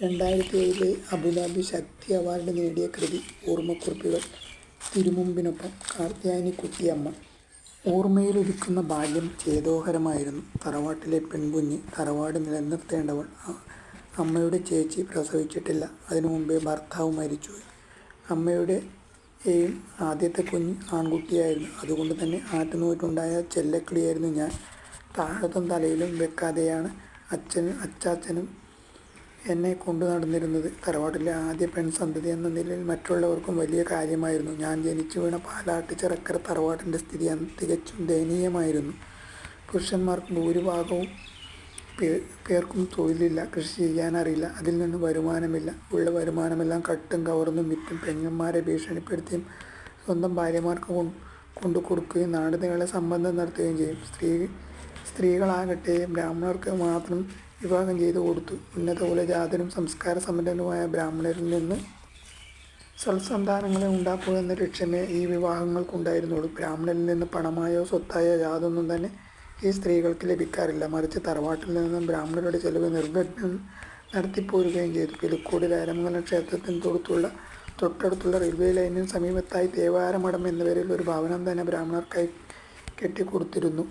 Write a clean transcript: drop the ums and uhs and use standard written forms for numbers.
2007 Abu Dhabi ശക്തി award നേടിയ കൃതി ഓർമ്മക്കുറിപ്പുകൾ. തിരുമുമ്പിനൊപ്പം കാർത്യായനിക്കുട്ടിയമ്മ. ഓർമ്മയിലൊതുക്കുന്ന ബാല്യം ചേതോഹരമായിരുന്നു. തറവാട്ടിലെ പെൺകുഞ്ഞ്, തറവാട് നിലനിർത്തേണ്ടവൾ. അമ്മയുടെ ചേച്ചി പ്രസവിച്ചിട്ടില്ല. അതിനു മുമ്പേ ഭർത്താവ് മരിച്ചുപോയി. അമ്മയുടെയും ആദ്യത്തെ കുഞ്ഞ് ആൺകുട്ടിയായിരുന്നു. അതുകൊണ്ട് തന്നെ ആറ്റുനോറ്റുണ്ടായ ചെല്ലക്കിളിയായിരുന്നു ഞാൻ. താഴത്തും തലയിലും വെക്കാതെയാണ് അച്ചാച്ചനും എന്നെ കൊണ്ടു നടന്നിരുന്നത്. തറവാട്ടിലെ ആദ്യ പെൺസന്തതി എന്ന നിലയിൽ മറ്റുള്ളവർക്കും വലിയ കാര്യമായിരുന്നു ഞാൻ. ജനിച്ചു വീണ പാലാട്ട് തറവാട്ടിൻ്റെ സ്ഥിതി തികച്ചും ദയനീയമായിരുന്നു. പുരുഷന്മാർക്ക് ഭൂരിഭാഗവും പേർക്കും തൊഴിലില്ല, കൃഷി ചെയ്യാനറിയില്ല, അതിൽ നിന്ന് വരുമാനമില്ല. ഉള്ള വരുമാനമെല്ലാം കട്ടും കവർന്നും വിറ്റും പെങ്ങന്മാരെ ഭീഷണിപ്പെടുത്തിയും സ്വന്തം ഭാര്യമാർക്ക് കൊണ്ടു കൊടുക്കുകയും നാടുനീളെ സംബന്ധം നടത്തുകയും ചെയ്യും. സ്ത്രീകളാകട്ടെ ബ്രാഹ്മണർക്ക് മാത്രം വിവാഹം ചെയ്തു കൊടുത്തു. ഉന്നത കുലജാതരും സംസ്കാര സമ്പന്നരുമായ ബ്രാഹ്മണരിൽ നിന്ന് സൽസന്താനങ്ങളെ ഉണ്ടാക്കുക എന്ന ലക്ഷ്യമേ ഈ വിവാഹങ്ങൾക്കുണ്ടായിരുന്നുള്ളൂ. ബ്രാഹ്മണരിൽ നിന്ന് പണമായോ സ്വത്തായോ യാതൊന്നും തന്നെ ഈ സ്ത്രീകൾക്ക് ലഭിക്കാറില്ല. മറിച്ച് തറവാട്ടിൽ നിന്നും ബ്രാഹ്മണരുടെ ചെലവ് നിർവിഘ്നം നടത്തിപ്പോരുകയും ചെയ്തു. പിലിക്കോട് രാരമംഗലം ക്ഷേത്രത്തിന് തൊട്ടടുത്തുള്ള റെയിൽവേ ലൈനിന് സമീപത്തായി തേവാരമഠം എന്ന പേരിൽ ഒരു ഭവനം തന്നെ ബ്രാഹ്മണർക്കായി കെട്ടിക്കൊടുത്തിരുന്നു.